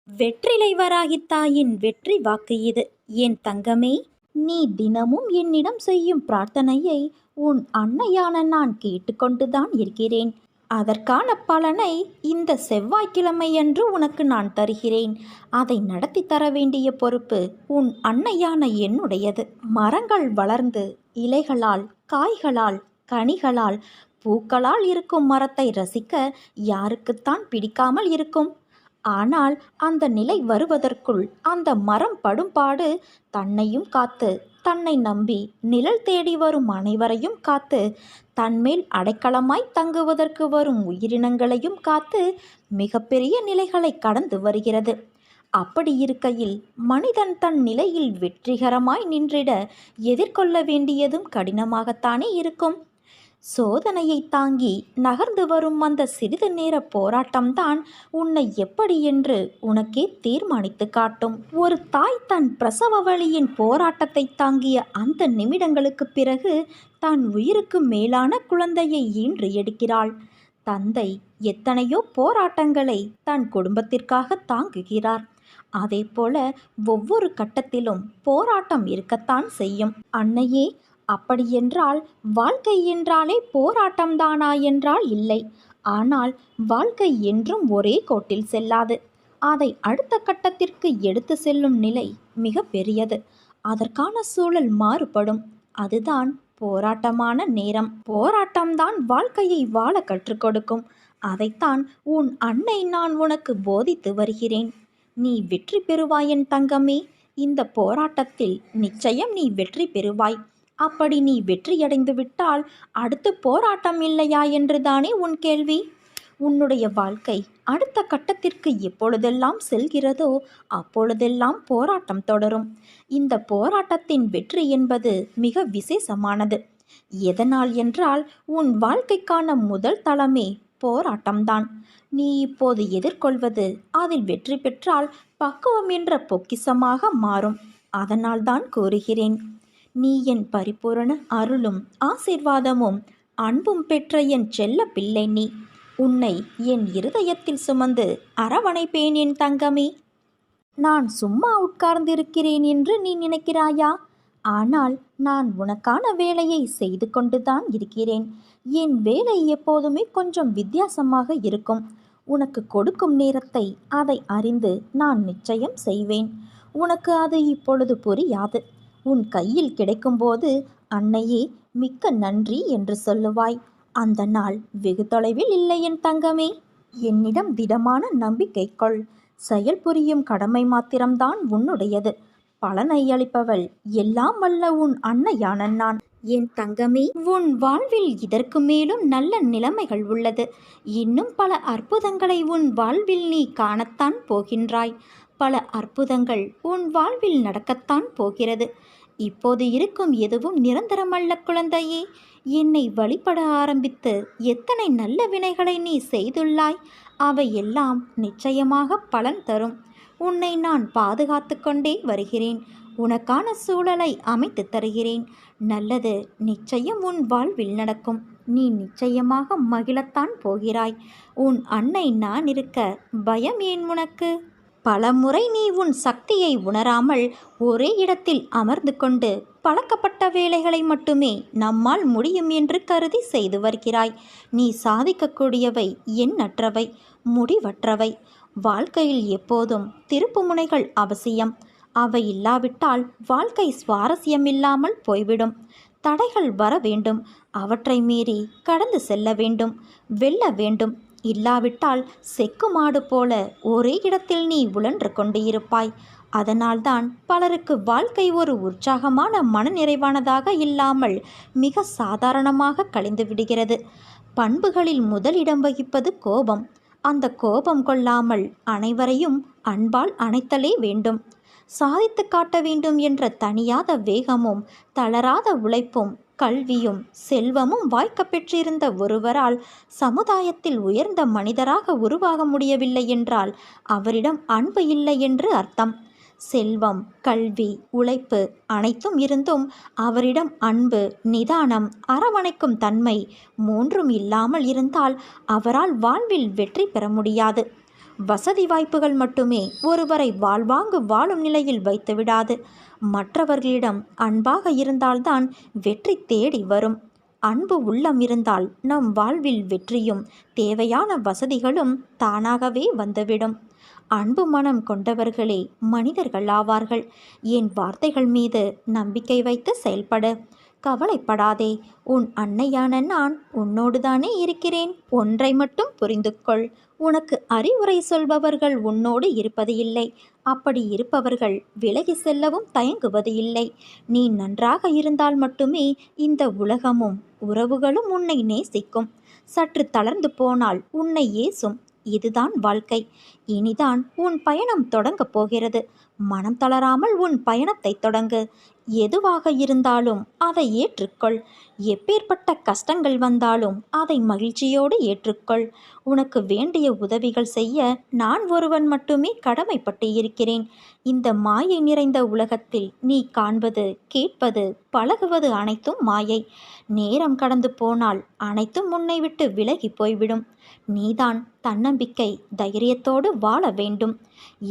வெற்றிலை வராகி தாயின் வெற்றி வாக்கு இது. என் தங்கமே, நீ தினமும் என்னிடம் செய்யும் பிரார்த்தனையை உன் அன்னையான நான் கேட்டுக்கொண்டுதான் இருக்கிறேன். அதற்கான பலனை இந்த செவ்வாய்க்கிழமையன்று உனக்கு நான் தருகிறேன். அதை நடத்தி தர வேண்டிய பொறுப்பு உன் அன்னையான என்னுடையது. மரங்கள் வளர்ந்து இலைகளால், காய்களால், கனிகளால், பூக்களால் இருக்கும் மரத்தை ரசிக்க யாருக்குத்தான் பிடிக்காமல் இருக்கும்? ஆனால் அந்த நிலை வருவதற்குள் அந்த மரம் படும்பாடு தன்னையும் காத்து, தன்னை நம்பி நிழல் தேடி வரும் அனைவரையும் காத்து, தன்மேல் அடைக்கலமாய் தங்குவதற்கு வரும் உயிரினங்களையும் காத்து மிகப்பெரிய நிலைகளை கடந்து வருகிறது. அப்படி இருக்கையில் மனிதன் தன் நிலையில் வெற்றிகரமாய் நின்றிட எதிர்கொள்ள வேண்டியதும் கடினமாகத்தானே இருக்கும். சோதனையை தாங்கி நகர்ந்து வரும் அந்த சிறிது நேர போராட்டம்தான் உன்னை எப்படி என்று உனக்கே தீர்மானித்து காட்டும். ஒரு தாய் தன் பிரசவ வலியின் போராட்டத்தை தாங்கிய அந்த நிமிடங்களுக்கு பிறகு தான் உயிருக்கு மேலான குழந்தையை ஈன்று எடுக்கிறாள். தந்தை எத்தனையோ போராட்டங்களை தன் குடும்பத்திற்காக தாங்குகிறார். அதே போல ஒவ்வொரு கட்டத்திலும் போராட்டம் இருக்கத்தான் செய்யும். அன்னையே, அப்படியென்றால் வாழ்க்கை என்றாலே போராட்டம்தானா என்றால் இல்லை. ஆனால் வாழ்க்கை என்றும் ஒரே கோட்டில் செல்லாது. அதை அடுத்த கட்டத்திற்கு எடுத்து செல்லும் நிலை மிக பெரியது. அதற்கான சூழல் மாறுபடும். அதுதான் போராட்டமான நேரம். போராட்டம்தான் வாழ்க்கையை வாழ கற்றுக் கொடுக்கும். அதைத்தான் உன் அன்னை நான் உனக்கு போதித்து வருகிறேன். நீ வெற்றி பெறுவாய் என் தங்கமே. இந்த போராட்டத்தில் நிச்சயம் நீ வெற்றி பெறுவாய். அப்படி நீ வெற்றியடைந்து விட்டால் அடுத்து போராட்டம் இல்லையா என்றுதானே உன் கேள்வி. உன்னுடைய வாழ்க்கை அடுத்த கட்டத்திற்கு எப்பொழுதெல்லாம் செல்கிறதோ அப்பொழுதெல்லாம் போராட்டம் தொடரும். இந்த போராட்டத்தின் வெற்றி என்பது மிக விசேஷமானது. எதனால் என்றால் உன் வாழ்க்கைக்கான முதல் தளமே போராட்டம்தான். நீ இப்போது எதிர்கொள்வது அதில் வெற்றி பெற்றால் பக்குவம் என்ற பொக்கிஷமாக மாறும். அதனால்தான் கூறுகிறேன், நீ என் பரிபூரண அருளும் ஆசீர்வாதமும் அன்பும் பெற்ற என் செல்ல பிள்ளை. நீ உன்னை என் இருதயத்தில் சுமந்து அரவணைப்பேன் என் தங்கமே. நான் சும்மா உட்கார்ந்திருக்கிறேன் என்று நீ நினைக்கிறாயா? ஆனால் நான் உனக்கான வேலையை செய்து கொண்டுதான் இருக்கிறேன். என் வேலை எப்போதுமே கொஞ்சம் வித்தியாசமாக இருக்கும். உனக்கு கொடுக்கும் நேரத்தை அதை அறிந்து நான் நிச்சயம் செய்வேன். உனக்கு அது இப்பொழுது புரியாது. உன் கையில் கிடைக்கும்போது அன்னையே மிக்க நன்றி என்று சொல்லுவாய். அந்த நாள் வெகு தொலைவில் இல்லை என் தங்கமே. என்னிடம் திடமான நம்பிக்கை கொள். செயல் புரியும் கடமை மாத்திரம்தான் உன்னுடையது. பலனை அளிப்பவள் எல்லாம் வல்ல உன் அன்னையான நான். என் தங்கமே, உன் வாழ்வில் இதற்கு மேலும் நல்ல நிலைமைகள் உள்ளது. இன்னும் பல அற்புதங்களை உன் வாழ்வில் நீ காணத்தான் போகின்றாய். பல அற்புதங்கள் உன் வாழ்வில் நடக்கத்தான் போகிறது. இப்போது இருக்கும் எதுவும் நிரந்தரமல்ல குழந்தையே. என்னை வழிபட ஆரம்பித்து எத்தனை நல்ல வினைகளை நீ செய்துள்ளாய். அவையெல்லாம் நிச்சயமாக பலன் தரும். உன்னை நான் பாதுகாத்து கொண்டே வருகிறேன். உனக்கான சூழலை அமைத்து தருகிறேன். நல்லது நிச்சயம் உன் வாழ்வில் நடக்கும். நீ நிச்சயமாக மகிழத்தான் போகிறாய். உன் அன்னை நான் இருக்க பயம் ஏன் உனக்கு? பலமுறை நீ உன் சக்தியை உணராமல் ஒரே இடத்தில் அமர்ந்து கொண்டு பழக்கப்பட்ட வேலைகளை மட்டுமே நம்மால் முடியும் என்று கருதி செய்து வருகிறாய். நீ சாதிக்கக்கூடியவை எண்ணற்றவை, முடிவற்றவை. வாழ்க்கையில் எப்போதும் திருப்புமுனைகள் அவசியம். அவை இல்லாவிட்டால் வாழ்க்கை சுவாரஸ்யமில்லாமல் போய்விடும். தடைகள் வர வேண்டும். அவற்றை மீறி கடந்து செல்ல வேண்டும், வெல்ல வேண்டும். இல்லாவிட்டால் செக்கு மாடு போல ஒரே இடத்தில் நீ உழன்று கொண்டு இருப்பாய். அதனால்தான் பலருக்கு வாழ்க்கை ஒரு உற்சாகமான மனநிறைவானதாக இல்லாமல் மிக சாதாரணமாக கழிந்து விடுகிறது. பண்புகளில் முதலிடம் வகிப்பது கோபம். அந்த கோபம் கொள்ளாமல் அனைவரையும் அன்பால் அணைத்தலே வேண்டும். சாதித்து காட்ட வேண்டும் என்ற தனியாத வேகமும் தளராத உழைப்பும் கல்வியும் செல்வமும் வாய்க்க பெற்றிருந்த ஒருவரால் சமுதாயத்தில் உயர்ந்த மனிதராக உருவாக முடியவில்லை என்றால் அவரிடம் அன்பு இல்லை என்று அர்த்தம். செல்வம், கல்வி, உழைப்பு அனைத்தும் இருந்தும் அவரிடம் அன்பு, நிதானம், அரவணைக்கும் தன்மை மூன்றும் இல்லாமல் இருந்தால் அவரால் வாழ்வில் வெற்றி பெற முடியாது. வசதி வாய்ப்புகள் மட்டுமே ஒருவரை வாழ்வாங்கு வாழும் நிலையில் வைத்துவிடாது. மற்றவர்களிடம் அன்பாக இருந்தால்தான் வெற்றி தேடி வரும். அன்பு உள்ளம் இருந்தால் நம் வாழ்வில் வெற்றியும் தேவையான வசதிகளும் தானாகவே வந்துவிடும். அன்பு மனம் கொண்டவர்களே மனிதர்கள் ஆவார்கள். என் வார்த்தைகள் மீது நம்பிக்கை வைத்து செயல்படு. கவலைப்படாதே. உன் அன்னையான நான் உன்னோடுதானே இருக்கிறேன். ஒன்றை மட்டும் புரிந்து கொள். உனக்கு அறிவுரை சொல்பவர்கள் உன்னோடு இருப்பது இல்லை. அப்படி இருப்பவர்கள் விலகி செல்லவும் தயங்குவது இல்லை. நீ நன்றாக இருந்தால் மட்டுமே இந்த உலகமும் உறவுகளும் உன்னை நேசிக்கும். சற்று தளர்ந்து போனால் உன்னை ஏசும். இதுதான் வாழ்க்கை. இனிதான் உன் பயணம் தொடங்கப் போகிறது. மனம் தளராமல் உன் பயணத்தை தொடங்கு. எதுவாக இருந்தாலும் அதை ஏற்றுக்கொள். எப்பேற்பட்ட கஷ்டங்கள் வந்தாலும் அதை மகிழ்ச்சியோடு ஏற்றுக்கொள். உனக்கு வேண்டிய உதவிகள் செய்ய நான் ஒருவன் மட்டுமே கடமைப்பட்டு இருக்கிறேன். இந்த மாயை நிறைந்த உலகத்தில் நீ காண்பது, கேட்பது, பழகுவது அனைத்தும் மாயை. நேரம் கடந்து போனால் அனைத்தும் உன்னை விட்டு விலகி போய்விடும். நீதான் தன்னம்பிக்கை, தைரியத்தோடு வாழ வேண்டும்.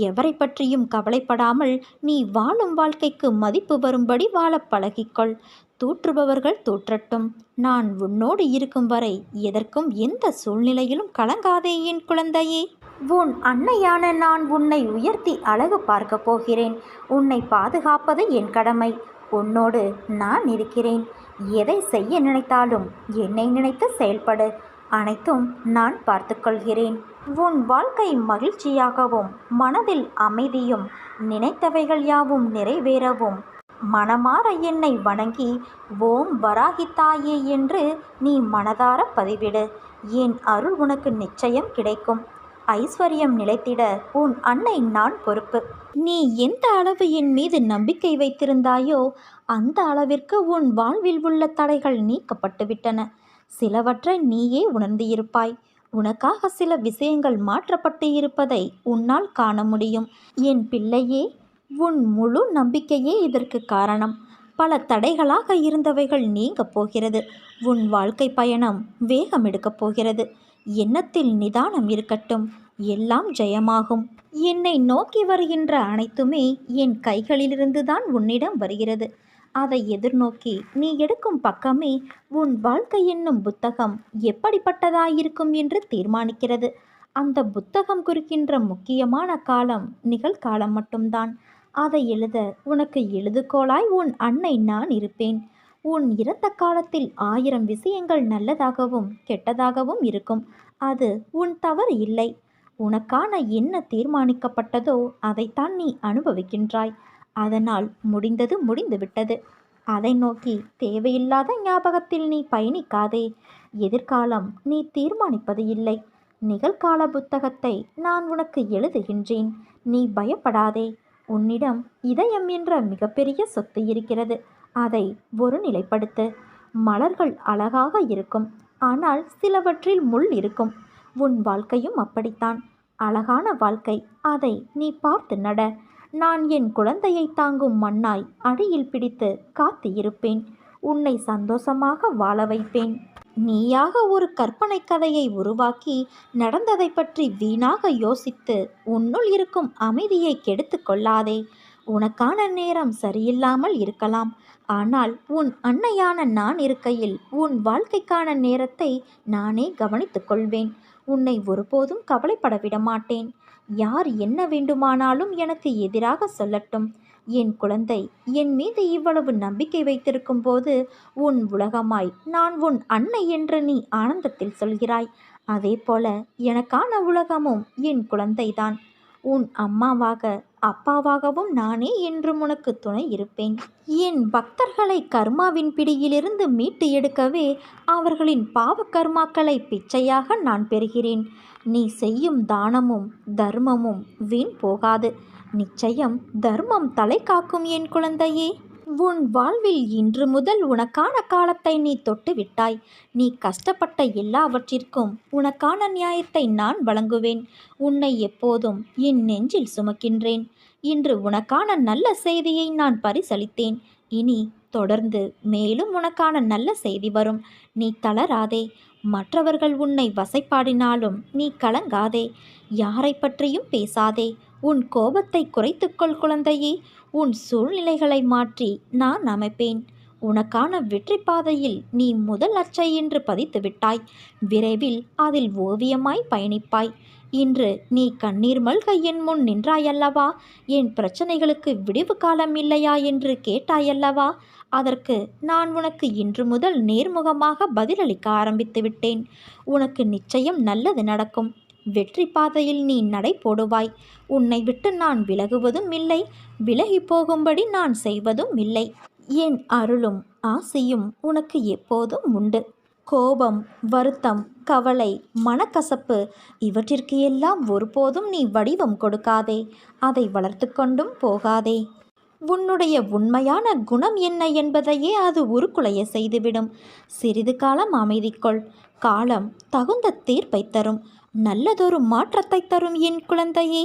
எவரை பற்றியும் கவலைப்படாமல் நீ வாழும் வாழ்க்கைக்கு மதிப்பு வரும்படி வாழ பழகிக்கொள். தூற்றுபவர்கள் தூற்றட்டும். நான் உன்னோடு இருக்கும் வரை எதற்கும் எந்த சூழ்நிலையிலும் கலங்காதே என் குழந்தையே. உன் அன்னையான நான் உன்னை உயர்த்தி அழகு பார்க்க போகிறேன். உன்னை பாதுகாப்பது என் கடமை. உன்னோடு நான் இருக்கிறேன். எதை செய்ய நினைத்தாலும் என்னை நினைத்து செயல்படு. அனைத்தும் நான் பார்த்துக்கொள்கிறேன். உன் வாழ்க்கை மகிழ்ச்சியாகவும் மனதில் அமைதியும் நினைத்தவைகள் யாவும் நிறைவேறவும் மனமாற என்னை வணங்கி ஓம் வராகி தாயே என்று நீ மனதார பதிவிடு. என் அருள் உனக்கு நிச்சயம் கிடைக்கும். ஐஸ்வர்யம் நிலைத்திட உன் அன்னை நான் பொறுப்பு. நீ எந்த அளவு என் மீது நம்பிக்கை வைத்திருந்தாயோ அந்த அளவிற்கு உன் வாழ்வில் உள்ள தடைகள் நீக்கப்பட்டுவிட்டன. சிலவற்றை நீயே உணர்ந்திருப்பாய். உனக்காக சில விஷயங்கள் மாற்றப்பட்டு இருப்பதை உன்னால் காண முடியும். என் பிள்ளையே, உன் முழு நம்பிக்கையே இதற்கு காரணம். பல தடைகளாக இருந்தவைகள் நீங்கப் போகிறது. உன் வாழ்க்கை பயணம் வேகம் எடுக்கப் போகிறது. எண்ணத்தில் நிதானம் இருக்கட்டும். எல்லாம் ஜெயமாகும். என்னை நோக்கி வருகின்ற அனைத்துமே என் கைகளிலிருந்து தான் உன்னிடம் வருகிறது. அதை எதிர்நோக்கி நீ எடுக்கும் பக்கமே உன் வாழ்க்கை என்னும் புத்தகம் எப்படிப்பட்டதாயிருக்கும் என்று தீர்மானிக்கிறது. அந்த புத்தகம் குறிக்கின்ற முக்கியமான காலம் நிகழ்காலம் மட்டும்தான். அதை எழுத உனக்கு எழுதுகோலாய் உன் அன்னை நான் இருப்பேன். உன் இறந்த காலத்தில் 1000 விஷயங்கள் நல்லதாகவும் கெட்டதாகவும் இருக்கும். அது உன் தவறு இல்லை. உனக்கான என்ன தீர்மானிக்கப்பட்டதோ அதைத்தான் நீ அனுபவிக்கின்றாய். அதனால் முடிந்தது முடிந்துவிட்டது. அதை நோக்கி தேவையில்லாத ஞாபகத்தில் நீ பயணிக்காதே. எதிர்காலம் நீ தீர்மானிப்பது இல்லை. நிகழ்கால புத்தகத்தை நான் உனக்கு எழுதுகின்றேன். நீ பயப்படாதே. உன்னிடம் இதயம் என்ற மிகப்பெரிய சொத்து இருக்கிறது. அதை ஒரு நிலைப்படுத்து. மலர்கள் அழகாக இருக்கும். ஆனால் சிலவற்றில் முள் இருக்கும். உன் வாழ்க்கையும் அப்படித்தான். அழகான வாழ்க்கை. அதை நீ பார்த்து நட. நான் என் குழந்தையை தாங்கும் மண்ணாய் அடியில் பிடித்து காத்து இருப்பேன். உன்னை சந்தோஷமாக வாழ வைப்பேன். நீயாக ஒரு கற்பனை கதையை உருவாக்கி நடந்ததை பற்றி வீணாக யோசித்து உன்னுள் இருக்கும் அமைதியை கெடுத்து கொள்ளாதே. உனக்கான நேரம் சரியில்லாமல் இருக்கலாம். ஆனால் உன் அன்னையான நான் இருக்கையில் உன் வாழ்க்கைக்கான நேரத்தை நானே கவனித்துக் கொள்வேன். உன்னை ஒருபோதும் கவலைப்பட விட மாட்டேன். யார் என்ன வேண்டுமானாலும் எனக்கு எதிராக சொல்லட்டும். என் குழந்தை, என் மீது இவ்வளவு நம்பிக்கை வைத்திருக்கும் போது உன் உலகமாய் நான் உன் அன்னை என்று நீ ஆனந்தத்தில் சொல்கிறாய். அதே போல எனக்கான உலகமும் என் குழந்தைதான். உன் அம்மாவாக அப்பாவாகவும் நானே என்றும் உனக்கு துணை இருப்பேன். என் பக்தர்களை கர்மாவின் பிடியிலிருந்து மீட்டு எடுக்கவே அவர்களின் பாவ கர்மாக்களை பிச்சையாக நான் பெறுகிறேன். நீ செய்யும் தானமும் தர்மமும் வீண் போகாது. நிச்சயம் தர்மம் தலை காக்கும் என் குழந்தையே. உன் வாழ்வில் இன்று முதல் உனக்கான காலத்தை நீ தொட்டு விட்டாய். நீ கஷ்டப்பட்ட எல்லாவற்றிற்கும் உனக்கான நியாயத்தை நான் வழங்குவேன். உன்னை எப்போதும் என் நெஞ்சில் சுமக்கின்றேன். இன்று உனக்கான நல்ல செய்தியை நான் பரிசளித்தேன். இனி தொடர்ந்து மேலும் உனக்கான நல்ல செய்தி வரும். நீ தளராதே. மற்றவர்கள் உன்னை வசைப்பாடினாலும் நீ கலங்காதே. யாரை பற்றியும் பேசாதே. உன் கோபத்தை குறைத்துக்கொள் குழந்தையே. உன் சூழ்நிலைகளை மாற்றி நான் அமைப்பேன். உனக்கான வெற்றி பாதையில் நீ முதல் அச்சை என்று பதித்து விட்டாய். விரைவில் அதில் ஓவியமாய் பயணிப்பாய். இன்று நீ கண்ணீர் மல்க என் முன் நின்றாயல்லவா? என் பிரச்சனைகளுக்கு விடிவு காலம் இல்லையா என்று கேட்டாயல்லவா? அதற்கு நான் உனக்கு இன்று முதல் நேர்முகமாக பதிலளிக்க ஆரம்பித்து விட்டேன். உனக்கு நிச்சயம் நல்லது நடக்கும். வெற்றி பாதையில் நீ நடை போடுவாய். உன்னை விட்டு நான் விலகுவதும் இல்லை, விலகி போகும்படி நான் செய்வதும் இல்லை. என் அருளும் ஆசையும் உனக்கு எப்போதும் உண்டு. கோபம், வருத்தம், கவலை, மனக்கசப்பு இவற்றிற்கு எல்லாம் ஒருபோதும் நீ வடிவம் கொடுக்காதே. அதை வளர்த்து கொண்டும் போகாதே. உன்னுடைய உண்மையான குணம் என்ன என்பதையே அது உருக்குலைய செய்துவிடும். சிறிது காலம் அமைதி கொள். காலம் தகுந்த தீர்ப்பை தரும். நல்லதொரு மாற்றத்தை தரும் என் குழந்தையே.